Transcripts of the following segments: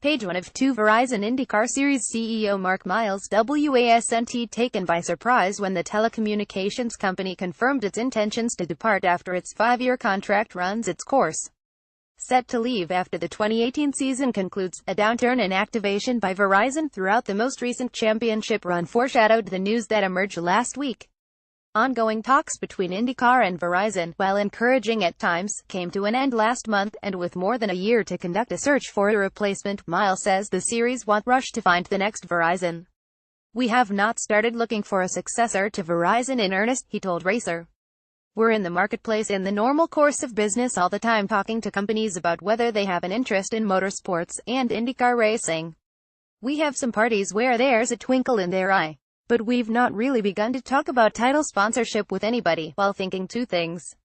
Page 1 of 2. Verizon IndyCar Series CEO Mark Miles wasnt taken by surprise when the telecommunications company confirmed its intentions to depart after its 5-year contract runs its course. Set to leave after the 2018 season concludes, a downturn in activation by Verizon throughout the most recent championship run foreshadowed the news that emerged last week. Ongoing talks between IndyCar and Verizon, while encouraging at times, came to an end last month, and with more than a year to conduct a search for a replacement, Miles says the series won't rush to find the next Verizon. "We have not started looking for a successor to Verizon in earnest," he told Racer. "We're in the marketplace in the normal course of business all the time, talking to companies about whether they have an interest in motorsports and IndyCar racing. We have some parties where there's a twinkle in their eye. But we've not really begun to talk about title sponsorship with anybody, while thinking two things.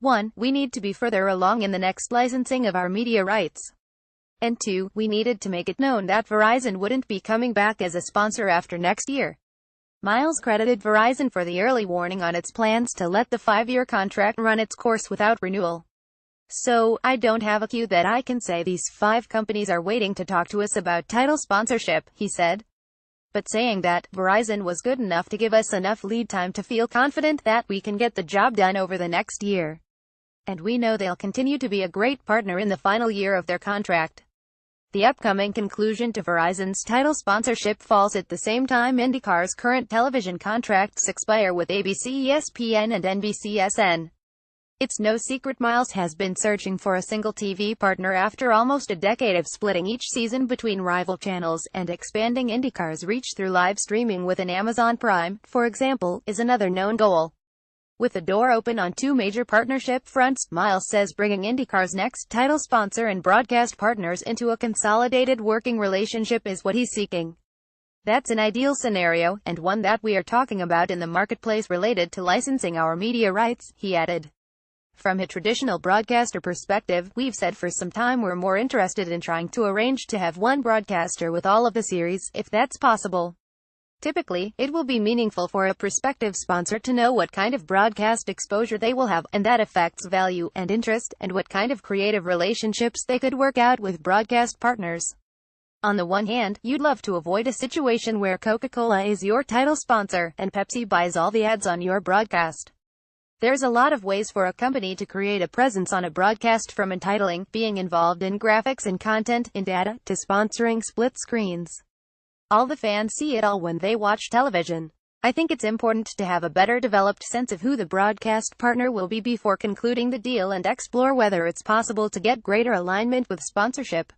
1. We need to be further along in the next licensing of our media rights. And 2. We needed to make it known that Verizon wouldn't be coming back as a sponsor after next year." Miles credited Verizon for the early warning on its plans to let the 5-year contract run its course without renewal. "So, I don't have a cue that I can say these 5 companies are waiting to talk to us about title sponsorship," he said. But saying that, Verizon was good enough to give us enough lead time to feel confident that we can get the job done over the next year. And we know they'll continue to be a great partner in the final year of their contract. The upcoming conclusion to Verizon's title sponsorship falls at the same time IndyCar's current television contracts expire with ABC, ESPN and NBCSN. It's no secret Miles has been searching for a single TV partner after almost a decade of splitting each season between rival channels, and expanding IndyCar's reach through live streaming with an Amazon Prime, for example, is another known goal. With the door open on 2 major partnership fronts, Miles says bringing IndyCar's next title sponsor and broadcast partners into a consolidated working relationship is what he's seeking. "That's an ideal scenario, and one that we are talking about in the marketplace related to licensing our media rights," he added. "From a traditional broadcaster perspective, we've said for some time we're more interested in trying to arrange to have one broadcaster with all of the series, if that's possible. Typically, it will be meaningful for a prospective sponsor to know what kind of broadcast exposure they will have, and that affects value and interest, and what kind of creative relationships they could work out with broadcast partners. On the one hand, you'd love to avoid a situation where Coca-Cola is your title sponsor, and Pepsi buys all the ads on your broadcast. There's a lot of ways for a company to create a presence on a broadcast, from entitling, being involved in graphics and content, in data, to sponsoring split screens. All the fans see it all when they watch television. I think it's important to have a better developed sense of who the broadcast partner will be before concluding the deal, and explore whether it's possible to get greater alignment with sponsorship."